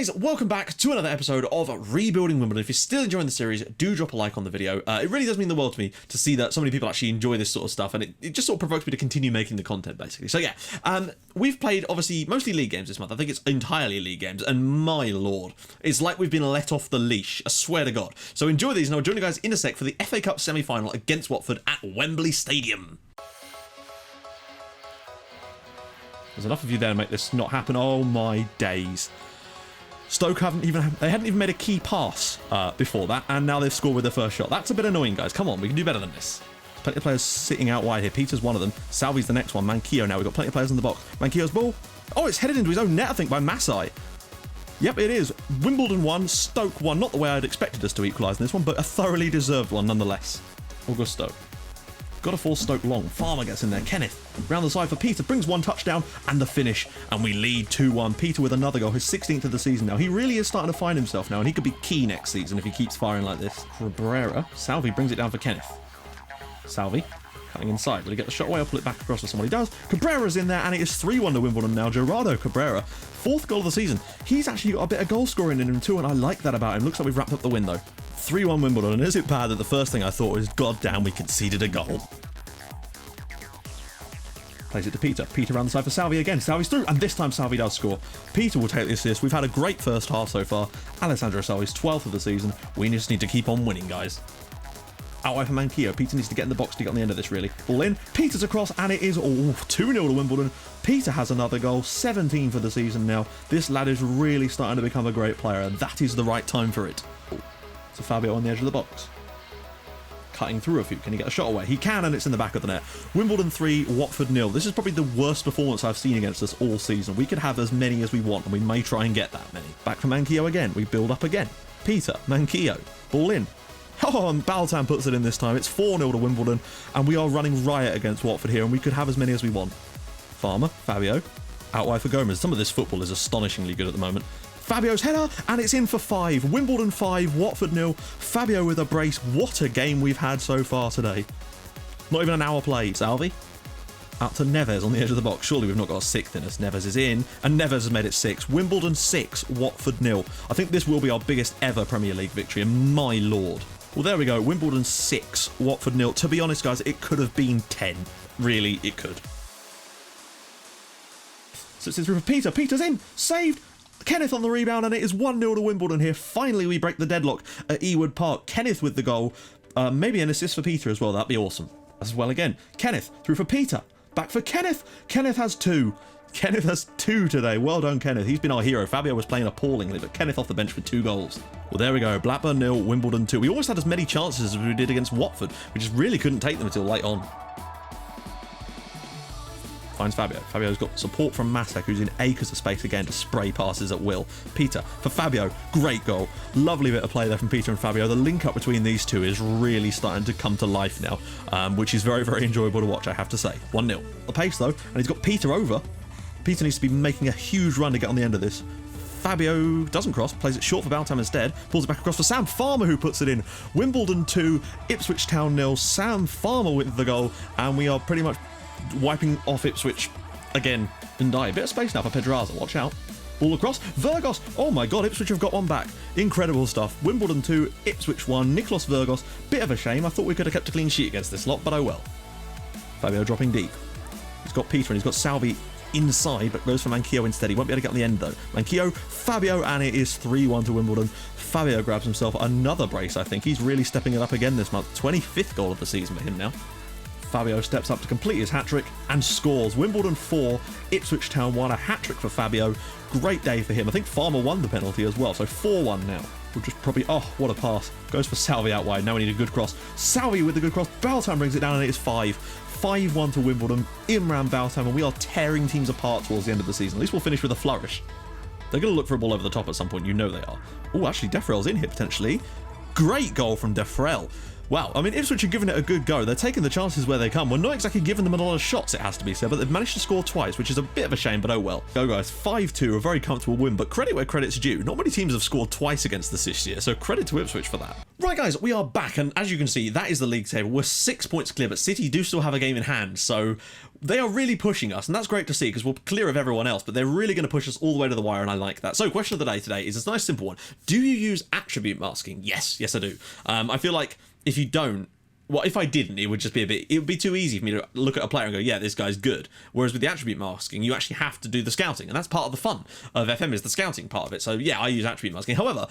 guys, welcome back to another episode of Rebuilding Wimbledon. If you're still enjoying the series, do drop a like on the video. It really does mean the world to me to see that so many people actually enjoy this sort of stuff, and it just sort of provokes me to continue making the content, basically. So yeah, we've played, obviously, mostly league games this month. I think it's entirely league games, and my lord, it's like we've been let off the leash, I swear to God. So enjoy these, and I'll join you guys in a sec for the FA Cup semi-final against Watford at Wembley Stadium. There's enough of you there to make this not happen. Oh my days. Stoke hadn't even made a key pass before that, and now they've scored with their first shot. That's a bit annoying, guys. Come on, we can do better than this. Plenty of players sitting out wide here. Peter's one of them. Salvi's the next one. Manquillo now. We've got plenty of players in the box. Manquillo's ball. Oh, it's headed into his own net, I think, by Masai. Yep, it is. Wimbledon 1, Stoke 1. Not the way I'd expected us to equalise in this one, but a thoroughly deserved one nonetheless. Augusto. Got to force Stoke long. Farmer gets in there. Kenneth round the side for Peter. Brings one touchdown and the finish. And we lead 2-1. Peter with another goal. His 16th of the season now. He really is starting to find himself now. And he could be key next season if he keeps firing like this. Cabrera. Salvi brings it down for Kenneth. Salvi cutting inside. Will he get the shot away or pull it back across to someone? He does. Cabrera's in there and it is 3-1 to Wimbledon now. Gerardo Cabrera. 4th goal of the season. He's actually got a bit of goal scoring in him too, and I like that about him. Looks like we've wrapped up the win though. 3-1 Wimbledon. And is it bad that the first thing I thought was, God damn, we conceded a goal? Plays it to Peter. Peter around the side for Salvi again. Salvi's through, and this time Salvi does score. Peter will take the assist. We've had a great first half so far. Alessandro Salvi's 12th of the season. We just need to keep on winning, guys. Out wide for Manquillo. Peter needs to get in the box to get on the end of this, really. Ball in. Peter's across, and it is 2-0 to Wimbledon. Peter has another goal. 17 for the season now. This lad is really starting to become a great player, and that is the right time for it. So Fabio on the edge of the box. Cutting through a few. Can he get a shot away? He can, and it's in the back of the net. Wimbledon 3, Watford 0. This is probably the worst performance I've seen against us all season. We could have as many as we want, and we may try and get that many. Back for Manquillo again. We build up again. Peter, Manquillo, ball in. Oh, and Baltan puts it in this time. It's 4-0 to Wimbledon, and we are running riot against Watford here, and we could have as many as we want. Farmer, Fabio, out wide for Gomez. Some of this football is astonishingly good at the moment. Fabio's header, and it's in for 5. Wimbledon 5, Watford 0. Fabio with a brace. What a game we've had so far today. Not even an hour played. Salvi. Out to Neves on the edge of the box. Surely we've not got a 6th in us. Neves is in, and Neves has made it 6. Wimbledon 6, Watford 0. I think this will be our biggest ever Premier League victory, and my lord. Well, there we go. Wimbledon 6, Watford 0. To be honest, guys, it could have been 10. Really, it could. So it's in through for Peter. Peter's in. Saved. Kenneth on the rebound, and it is 1-0 to Wimbledon here. Finally, we break the deadlock at Ewood Park. Kenneth with the goal. Maybe an assist for Peter as well. That'd be awesome. As well again. Kenneth through for Peter. Back for Kenneth. Kenneth has 2. Kenneth has 2 today. Well done, Kenneth. He's been our hero. Fabio was playing appallingly, but Kenneth off the bench for 2 goals. Well, there we go. Blackburn 0, Wimbledon 2. We almost had as many chances as we did against Watford. We just really couldn't take them until late on. Finds Fabio. Fabio's got support from Masek, who's in acres of space again to spray passes at will. Peter for Fabio. Great goal. Lovely bit of play there from Peter and Fabio. The link up between these two is really starting to come to life now, which is very, very enjoyable to watch, I have to say. 1-0. The pace, though, and he's got Peter over. Peter needs to be making a huge run to get on the end of this. Fabio doesn't cross, plays it short for Baltam instead, pulls it back across for Sam Farmer, who puts it in. Wimbledon 2, Ipswich Town 0. Sam Farmer with the goal, and we are pretty much wiping off Ipswich again. And a bit of space now for Pedraza. Watch out. Ball across. Virgos. Oh my god, Ipswich have got one back. Incredible stuff. Wimbledon 2, Ipswich 1. Nicholas Virgos. Bit of a shame. I thought we could have kept a clean sheet against this lot, but oh well. Fabio dropping deep. He's got Peter and he's got Salvi inside, but goes for Manquillo instead. He won't be able to get on the end though. Manquillo, Fabio, and it is 3-1 to Wimbledon. Fabio grabs himself another brace, I think. He's really stepping it up again this month. 25th goal of the season for him now. Fabio steps up to complete his hat-trick and scores. Wimbledon 4, Ipswich Town 1, a hat-trick for Fabio. Great day for him. I think Farmer won the penalty as well, so 4-1 now. We'll just probably... Oh, what a pass. Goes for Salvi out wide. Now we need a good cross. Salvi with the good cross. Baltam brings it down, and it is 5. 5-1 to Wimbledon. Imran Baltam, and we are tearing teams apart towards the end of the season. At least we'll finish with a flourish. They're going to look for a ball over the top at some point. You know they are. Oh, actually, Defrel's in here, potentially. Great goal from Defrel. Wow, I mean, Ipswich are giving it a good go. They're taking the chances where they come. We're not exactly giving them a lot of shots, it has to be said, but they've managed to score twice, which is a bit of a shame, but oh well. Go guys, 5-2, a very comfortable win, but credit where credit's due. Not many teams have scored twice against us this year, so credit to Ipswich for that. Right guys, we are back, and as you can see, that is the league table. We're 6 points clear, but City do still have a game in hand, so they are really pushing us, and that's great to see because we're clear of everyone else, but they're really going to push us all the way to the wire, and I like that. So question of the day today is a nice simple one. Do you use attribute masking? Yes, I do. I feel like if you don't, well, if I didn't, it would just be it would be too easy for me to look at a player and go, yeah, this guy's good. Whereas with the attribute masking, you actually have to do the scouting, and that's part of the fun of FM is the scouting part of it. So yeah, I use attribute masking. However,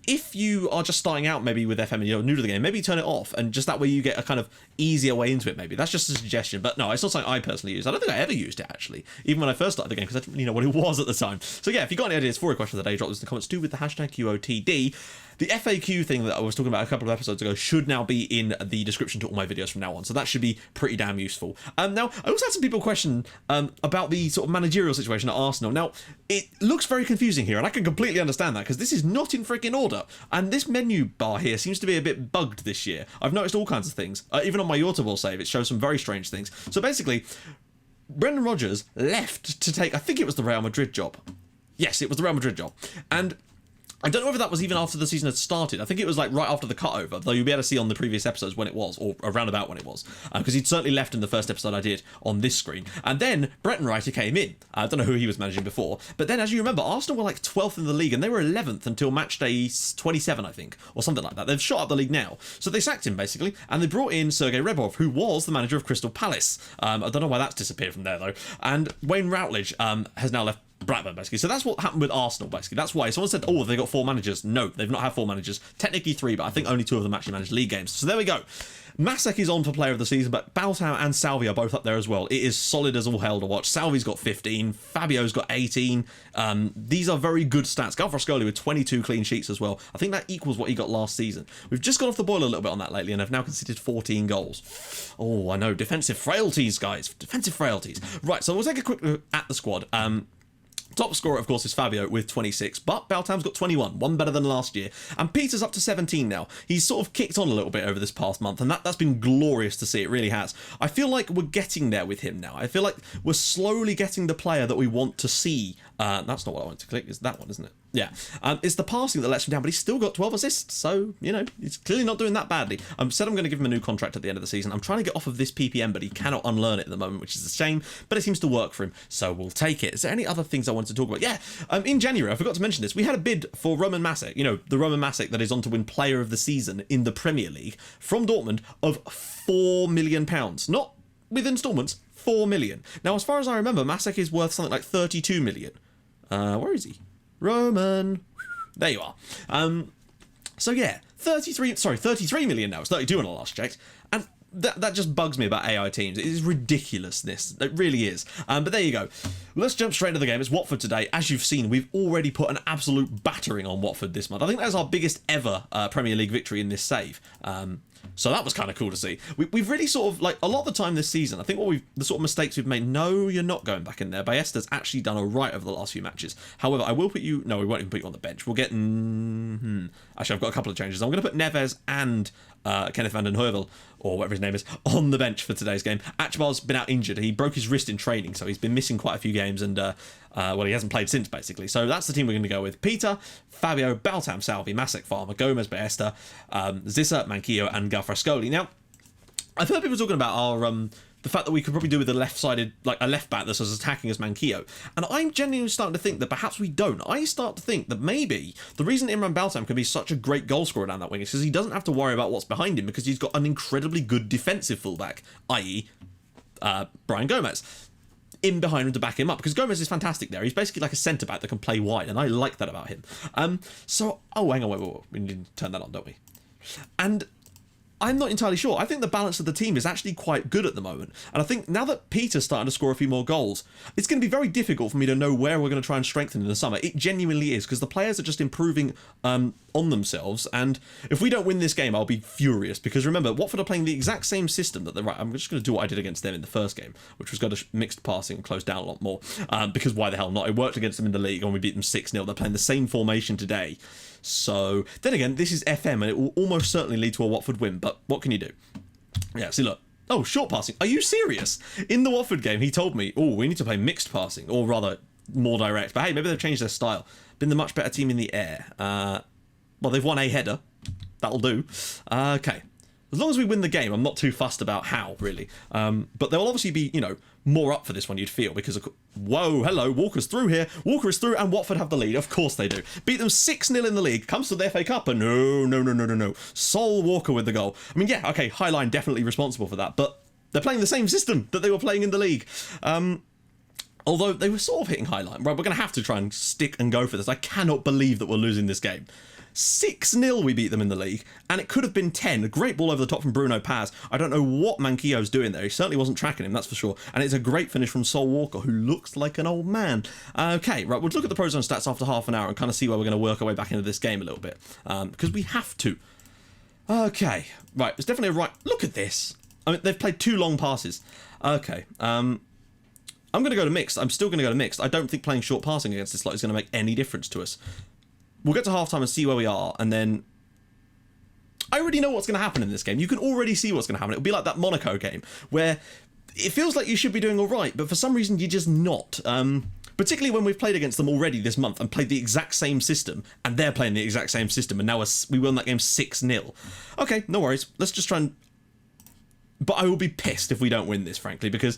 if you are just starting out maybe with FM and you're new to the game, maybe turn it off, and just that way you get a kind of easier way into it maybe. That's just a suggestion, but no, it's not something I personally use. I don't think I ever used it actually, even when I first started the game, because I didn't really know what it was at the time. So yeah, if you've got any ideas for a question of the day, drop this in the comments. Do with the hashtag QOTD. The FAQ thing that I was talking about a couple of episodes ago should now be in the description to all my videos from now on, so that should be pretty damn useful. Now, I also had some people question about the sort of managerial situation at Arsenal. Now, it looks very confusing here, and I can completely understand that, because this is not in freaking order, and this menu bar here seems to be a bit bugged this year. I've noticed all kinds of things. Even on my Yortable save, it shows some very strange things. So basically, Brendan Rodgers left to take, I think it was the Real Madrid job. Yes, it was the Real Madrid job. And I don't know whether that was even after the season had started. I think it was like right after the cutover, though you'll be able to see on the previous episodes when it was, or around about when it was, because he'd certainly left in the first episode I did on this screen. And then Brenton Wrighter came in. I don't know who he was managing before, but then as you remember, Arsenal were like 12th in the league, and they were 11th until match day 27, I think, or something like that. They've shot up the league now. So they sacked him, basically, and they brought in Sergei Rebov, who was the manager of Crystal Palace. I don't know why that's disappeared from there, though. And Wayne Routledge has now left Blackburn, basically. So that's what happened with Arsenal, basically. That's why someone said, oh, they got 4 managers. No, they've not had 4 managers. Technically 3, but I think only 2 of them actually managed league games. So there we go. Masek is on for player of the season, but Baltam and Salvi are both up there as well. It is solid as all hell to watch. Salvi's got 15, Fabio's got 18. These are very good stats. Galfrascoli with 22 clean sheets as well. I think that equals what he got last season. We've just gone off the boil a little bit on that lately, and have now conceded 14 goals. Oh, I know. Defensive frailties, guys. Defensive frailties. Right, so we'll take a quick look at the squad. Top scorer, of course, is Fabio with 26, but Baltam's got 21, one better than last year, and Peter's up to 17 now. He's sort of kicked on a little bit over this past month, and that's been glorious to see. It really has. I feel like we're getting there with him now. I feel like we're slowly getting the player that we want to see. That's not what I want to click. It's that one, isn't it? Yeah. It's the passing that lets him down, but he's still got 12 assists, so, you know, he's clearly not doing that badly. I said I'm going to give him a new contract at the end of the season. I'm trying to get off of this PPM, but he cannot unlearn it at the moment, which is a shame, but it seems to work for him, so we'll take it. Is there any other things I wanted to talk about? Yeah, in January, I forgot to mention this, we had a bid for Roman Masek, you know, the Roman Masek that is on to win Player of the Season in the Premier League, from Dortmund, of £4 million. Not with instalments, 4 million. Now, as far as I remember, Masek is worth something like 32 million. Where is he? Roman. There you are. So yeah, 33 million now. It's 32 when I last checked. And that just bugs me about AI teams. It is ridiculousness. It really is. But there you go. Let's jump straight into the game. It's Watford today. As you've seen, we've already put an absolute battering on Watford this month. I think that's our biggest ever Premier League victory in this save. So that was kind of cool to see. We've really sort of, like, a lot of the time this season, I think the sort of mistakes we've made, no, you're not going back in there. Ballesta's actually done all right over the last few matches. However, I will put you, no, we won't even put you on the bench. We'll get, actually, I've got a couple of changes. I'm going to put Neves and Kenneth van den Heuvel, or whatever his name is, on the bench for today's game. Achbar's been out injured. He broke his wrist in training, so he's been missing quite a few games, and well, he hasn't played since, basically. So that's the team we're going to go with. Peter, Fabio, Baltam, Salvi, Masek, Farmer, Gomez, Ballesta, Zissa, Manquillo, and Galfrascoli. Now, I've heard people talking about our the fact that we could probably do with a left-sided, like a left back that's as attacking as Manquillo. And I'm genuinely starting to think that perhaps we don't. I start to think that maybe the reason Imran Baltam can be such a great goal scorer down that wing is because he doesn't have to worry about what's behind him, because he's got an incredibly good defensive fullback, i.e. Brian Gomez, in behind him to back him up, because Gomez is fantastic there. He's basically like a centre-back that can play wide, and I like that about him. So, oh, hang on, wait. We need to turn that on, don't we? And I'm not entirely sure. I think the balance of the team is actually quite good at the moment. And I think now that Peter's starting to score a few more goals, it's going to be very difficult for me to know where we're going to try and strengthen in the summer. It genuinely is, because the players are just improving on themselves. And if we don't win this game, I'll be furious. Because remember, Watford are playing the exact same system that they're right. I'm just going to do what I did against them in the first game, which was go to mixed passing and close down a lot more. Because why the hell not? It worked against them in the league and we beat them 6-0. They're playing the same formation today. So then again, this is FM, and it will almost certainly lead to a Watford win. But what can you do? Yeah, see, look. Oh, short passing. Are you serious? In the Watford game, he told me, oh, we need to play mixed passing, or rather, more direct. But hey, maybe they've changed their style. Been the much better team in the air. Well, they've won a header. That'll do. Okay. As long as we win the game, I'm not too fussed about how, really. But they'll obviously be, you know, more up for this one, you'd feel, because of... Whoa, hello, Walker's through here. Walker is through, and Watford have the lead. Of course they do. Beat them 6-0 in the league. Comes to the FA Cup, and no. Sol Walker with the goal. I mean, yeah, okay, Highline definitely responsible for that, but they're playing the same system that they were playing in the league. Although they were sort of hitting Highline. Right, we're going to have to try and stick and go for this. I cannot believe that we're losing this game. 6-0 we beat them in the league, and it could have been 10. A great ball over the top from Bruno Paz. I don't know what Manquillo's doing there. He certainly wasn't tracking him, that's for sure. And it's a great finish from Sol Walker, who looks like an old man. Okay, right, we'll look at the Prozone stats after half an hour and kind of see where we're going to work our way back into this game a little bit. Because we have to. Okay, right, it's definitely a right... Look at this. I mean, they've played 2 long passes. Okay, I'm going to go to mixed. I'm still going to go to mixed. I don't think playing short passing against this lot is going to make any difference to us. We'll get to halftime and see where we are, and then I already know what's going to happen in this game. You can already see what's going to happen. It'll be like that Monaco game, where it feels like you should be doing all right, but for some reason you're just not. Particularly when we've played against them already this month and played the exact same system, and they're playing the exact same system, and now we won that game 6-0. Okay, no worries. Let's just try and... But I will be pissed if we don't win this, frankly, because...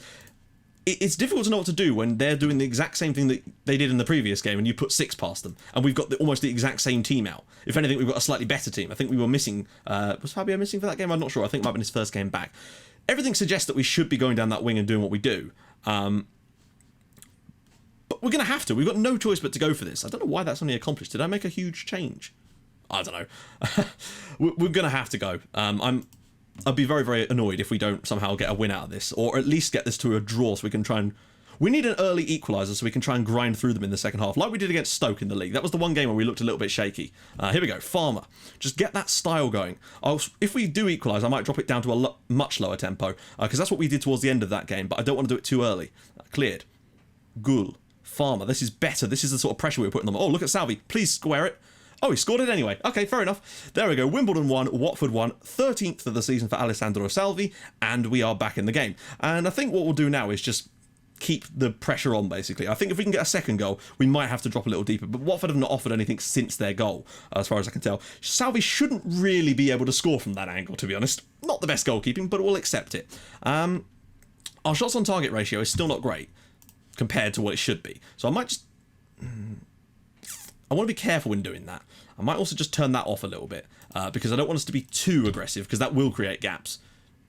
It's difficult to know what to do when they're doing the exact same thing that they did in the previous game and you put 6 past them, and we've got almost the exact same team out. If anything, we've got a slightly better team. I think we were missing... was Fabio missing for that game? I'm not sure. I think it might have been his first game back. Everything suggests that we should be going down that wing and doing what we do. But we're going to have to. We've got no choice but to go for this. I don't know why that's only accomplished. Did I make a huge change? I don't know. We're going to have to go. I'd be very, very annoyed if we don't somehow get a win out of this, or at least get this to a draw so we can try and... We need an early equaliser so we can try and grind through them in the second half, like we did against Stoke in the league. That was the one game where we looked a little bit shaky. Here we go, Farmer. Just get that style going. If we do equalise, I might drop it down to a much lower tempo, because that's what we did towards the end of that game, but I don't want to do it too early. Cleared. Ghoul. Farmer. This is better. This is the sort of pressure we're putting on them. Oh, look at Salvi. Please square it. Oh, he scored it anyway. Okay, fair enough. There we go. Wimbledon 1, Watford 1, 13th of the season for Alessandro Salvi, and we are back in the game. And I think what we'll do now is just keep the pressure on, basically. I think if we can get a second goal, we might have to drop a little deeper, but Watford have not offered anything since their goal, as far as I can tell. Salvi shouldn't really be able to score from that angle, to be honest. Not the best goalkeeping, but we'll accept it. Our shots on target ratio is still not great compared to what it should be, so I might just... I want to be careful when doing that. I might also just turn that off a little bit, because I don't want us to be too aggressive, because that will create gaps.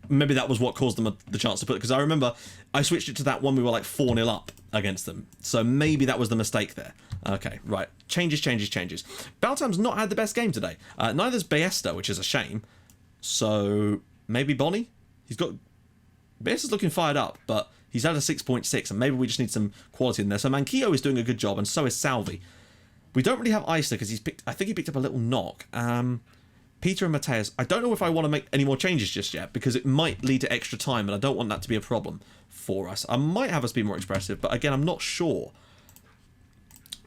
Maybe that was what caused them the chance to put it, because I remember I switched it to that one we were like 4-0 up against them. So maybe that was the mistake there. Okay, right. Changes. Baltam's not had the best game today. Neither's Ballesta, which is a shame. So maybe Bonnie? Ballesta's looking fired up, but he's had a 6.6, and maybe we just need some quality in there. So Manquillo is doing a good job, and so is Salvi. We don't really have Eisler because I think he picked up a little knock. Peter and Mateus, I don't know if I want to make any more changes just yet, because it might lead to extra time, and I don't want that to be a problem for us. I might have us be more expressive, but again, I'm not sure.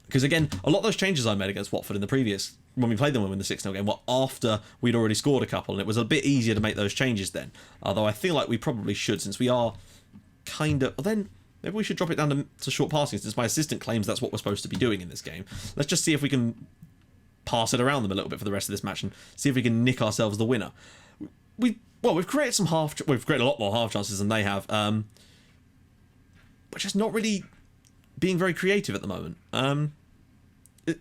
Because again, a lot of those changes I made against Watford in the previous, when we played them in the 6-0 game, were after we'd already scored a couple, and it was a bit easier to make those changes then. Although I feel like we probably should, since we are kind of... Well, then... Maybe we should drop it down to short passing, since my assistant claims that's what we're supposed to be doing in this game. Let's just see if we can pass it around them a little bit for the rest of this match and see if we can nick ourselves the winner. We've created we've created a lot more half chances than they have. But just not really being very creative at the moment.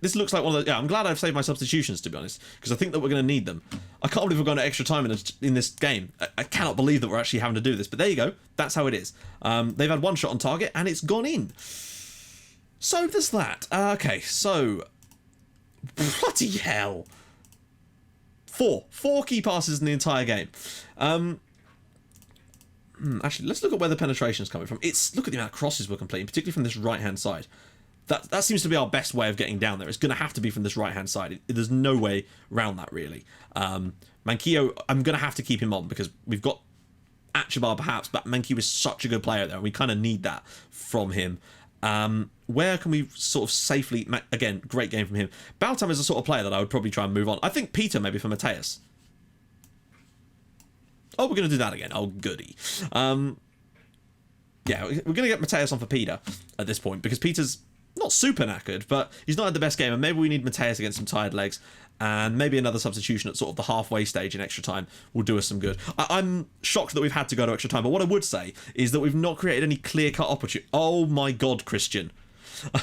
This looks like one of the... Yeah, I'm glad I've saved my substitutions, to be honest, because I think that we're going to need them. I can't believe we're going to extra time in this game. I cannot believe that we're actually having to do this, but there you go. That's how it is. They've had one shot on target, and it's gone in. So there's that. Okay, so... Bloody hell. Four key passes in the entire game. Actually, let's look at where the penetration's coming from. Look at the amount of crosses we're completing, particularly from this right-hand side. That seems to be our best way of getting down there. It's going to have to be from this right-hand side. There's no way around that, really. Manquillo, I'm going to have to keep him on, because we've got Achabar perhaps, but Manquillo is such a good player there, and we kind of need that from him. where can we sort of safely... Again, great game from him. Baltam is the sort of player that I would probably try and move on. I think Peter maybe for Mateus. Oh, we're going to do that again. Oh, goody. Yeah, we're going to get Mateus on for Peter at this point, because Peter's not super knackered, but he's not had the best game, and maybe we need Mateus against some tired legs, and maybe another substitution at sort of the halfway stage in extra time will do us some good. I'm shocked that we've had to go to extra time, but what I would say is that we've not created any clear-cut opportunities. Oh my god, Christian.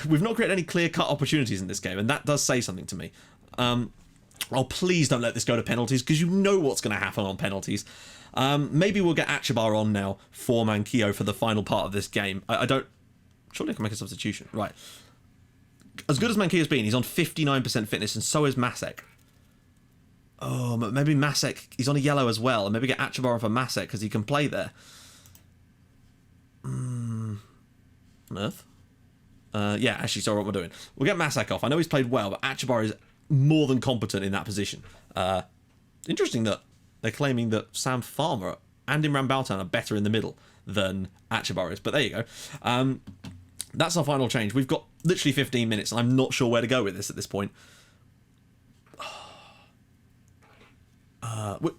We've not created any clear-cut opportunities in this game, and that does say something to me. Oh, please don't let this go to penalties, because you know what's going to happen on penalties. Maybe we'll get Achabar on now for Manquillo for the final part of this game. I don't... Surely I can make a substitution. Right. As good as Manquillo's been, he's on 59% fitness, and so is Masek. Oh, maybe Masek, he's on a yellow as well, and maybe get Achabar for Masek, because he can play there. Earth? Yeah, actually, sorry what we're doing. We'll get Masek off. I know he's played well, but Achabar is more than competent in that position. Interesting that they're claiming that Sam Farmer and Imran Baltan are better in the middle than Achabar is, but there you go. That's our final change. We've got literally 15 minutes, and I'm not sure where to go with this at this point.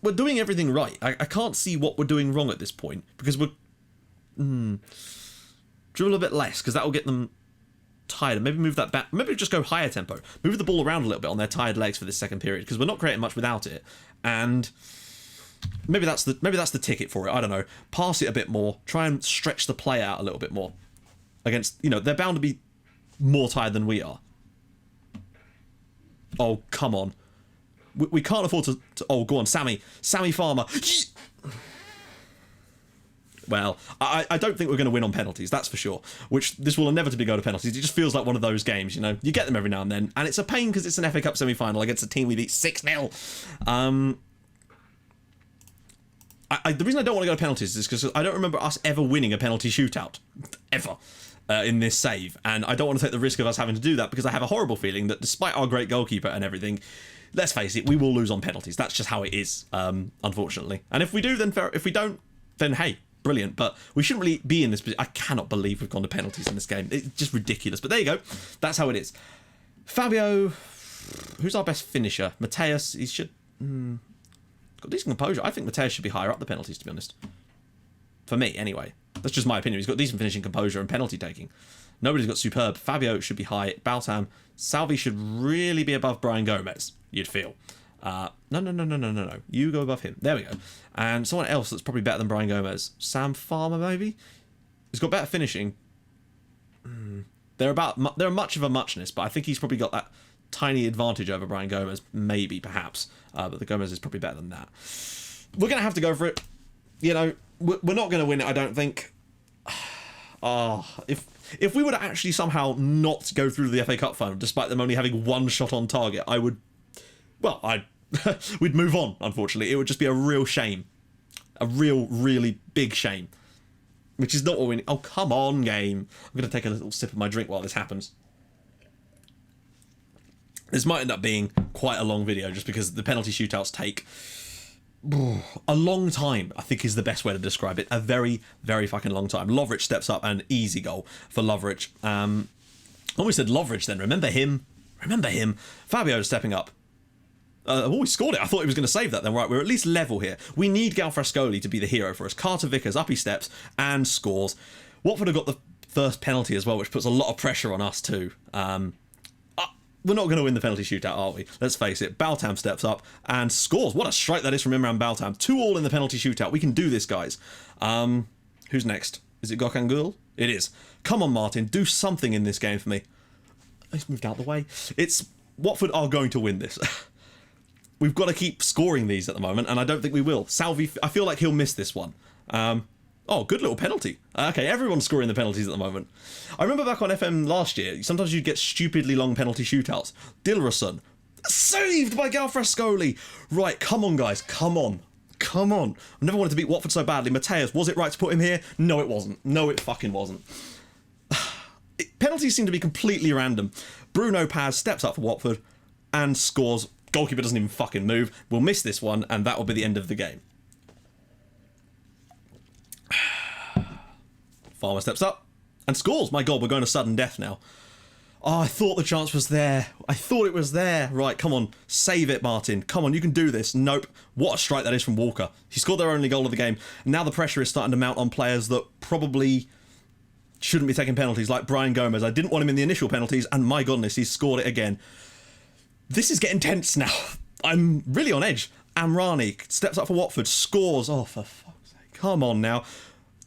We're doing everything right. I can't see what we're doing wrong at this point, because we're... dribble a bit less, because that will get them tired, and maybe move that back. Maybe just go higher tempo. Move the ball around a little bit on their tired legs for this second period, because we're not creating much without it. And maybe that's the ticket for it. I don't know. Pass it a bit more. Try and stretch the play out a little bit more. Against, you know, they're bound to be more tired than we are. Oh, come on. We can't afford to... Oh, go on, Sammy Farmer. Well, I don't think we're going to win on penalties, that's for sure. Which, this will inevitably go to penalties. It just feels like one of those games, you know. You get them every now and then, and it's a pain because it's an FA Cup semi-final against a team we beat 6-0. The reason I don't want to go to penalties is because I don't remember us ever winning a penalty shootout. Ever. In this save. And I don't want to take the risk of us having to do that, because I have a horrible feeling that despite our great goalkeeper and everything, let's face it, we will lose on penalties. That's just how it is, unfortunately. And if we do, then fair. If we don't, then hey, brilliant. But we shouldn't really be in this position. I cannot believe we've gone to penalties in this game. It's just ridiculous. But there you go. That's how it is. Fabio, who's our best finisher? Mateus, he should... got decent composure. I think Mateus should be higher up the penalties, to be honest. For me, anyway. That's just my opinion. He's got decent finishing composure and penalty taking. Nobody's got superb. Fabio should be high. Baltam. Salvi should really be above Brian Gomez, you'd feel. No. You go above him. There we go. And someone else that's probably better than Brian Gomez. Sam Farmer, maybe? He's got better finishing. They're much of a muchness, but I think he's probably got that tiny advantage over Brian Gomez. Maybe, perhaps. But the Gomez is probably better than that. We're going to have to go for it. You know, we're not going to win it, I don't think. If we were to actually somehow not go through the FA Cup final, despite them only having one shot on target, I would... Well, we'd move on, unfortunately. It would just be a real shame. A really big shame. Which is not what we need. Oh, come on, game. I'm going to take a little sip of my drink while this happens. This might end up being quite a long video, just because the penalty shootouts take... a long time, I think, is the best way to describe it. A very fucking long time. Lovric steps up, and easy goal for Lovric. I always said Lovric then. Remember him? Fabio stepping up. He scored it. I thought he was going to save that then. Right, we're at least level here. We need Galfrascoli to be the hero for us. Carter Vickers, up he steps and scores. Watford have got the first penalty as well, which puts a lot of pressure on us too. We're not going to win the penalty shootout, are we? Let's face it. Baltam steps up and scores. What a strike that is from Imran Baltam. 2-2 in the penalty shootout. We can do this, guys. Who's next? Is it Gökhan Gül? It is. Come on, Martin. Do something in this game for me. He's moved out the way. Watford are going to win this. We've got to keep scoring these at the moment, and I don't think we will. Salvi, I feel like he'll miss this one. Oh, good little penalty. Okay, everyone's scoring the penalties at the moment. I remember back on FM last year, sometimes you'd get stupidly long penalty shootouts. Dilrosun, saved by Galfrascoli. Right, come on, guys, come on. I never wanted to beat Watford so badly. Mateus, was it right to put him here? No, it wasn't. No, it fucking wasn't. Penalties seem to be completely random. Bruno Paz steps up for Watford and scores. Goalkeeper doesn't even fucking move. We'll miss this one, and that will be the end of the game. Farmer steps up. and scores. My God, we're going to sudden death now. Oh, I thought the chance was there. I thought it was there. Right, come on. Save it, Martin. Come on, you can do this. Nope. What a strike that is from Walker. He scored their only goal of the game. Now the pressure is starting to mount on players that probably shouldn't be taking penalties, like Brian Gomez. I didn't want him in the initial penalties, and my goodness, he's scored it again. This is getting tense now. I'm really on edge. Amrani steps up for Watford, scores. Oh, for fuck's sake. Come on now.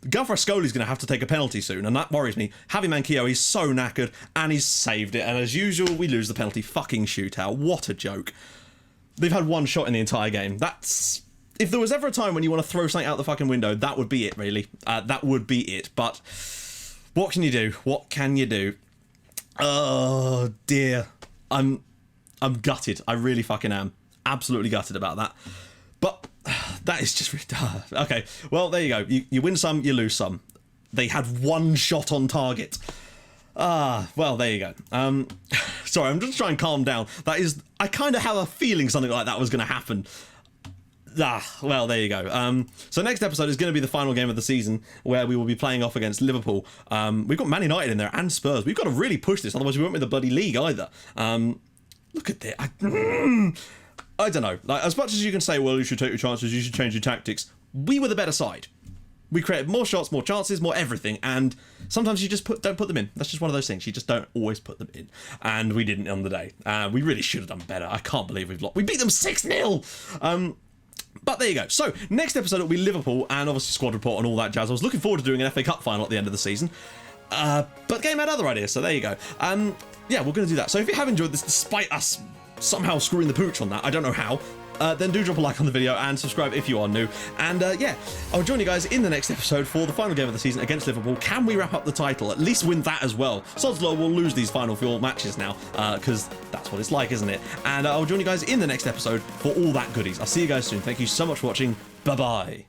Gavrascoli's going to have to take a penalty soon, and that worries me. Javi Manquillo, he's so knackered, and he's saved it. And as usual, we lose the penalty fucking shootout. What a joke. They've had one shot in the entire game. That's... If there was ever a time when you want to throw something out the fucking window, that would be it, really. That would be it. But what can you do? What can you do? Oh, dear. I'm gutted. I really fucking am. Absolutely gutted about that. But... that is just... Okay, well, there you go. You win some, you lose some. They had one shot on target. Well, there you go. Sorry, I'm just trying to calm down. That is... I kind of have a feeling something like that was going to happen. Well, there you go. So next episode is going to be the final game of the season, where we will be playing off against Liverpool. We've got Man United in there and Spurs. We've got to really push this, otherwise we won't win the bloody league either. Look at that. I don't know. Like, as much as you can say, well, you should take your chances, you should change your tactics, we were the better side. We created more shots, more chances, more everything, and sometimes you just don't put them in. That's just one of those things. You just don't always put them in. And we didn't on the day. We really should have done better. I can't believe we've lost. We beat them 6-0! But there you go. So, next episode will be Liverpool, and obviously squad report and all that jazz. I was looking forward to doing an FA Cup final at the end of the season. But the game had other ideas, so there you go. Yeah, we're going to do that. So if you have enjoyed this, despite us somehow screwing the pooch on that, I don't know how, then do drop a like on the video and subscribe if you are new. And yeah, I'll join you guys in the next episode for the final game of the season against Liverpool. Can we wrap up the title? At least win that as well. Sod's law, we'll lose these final four matches now, because that's what it's like, isn't it? And I'll join you guys in the next episode for all that goodies. I'll see you guys soon. Thank you so much for watching. Bye-bye.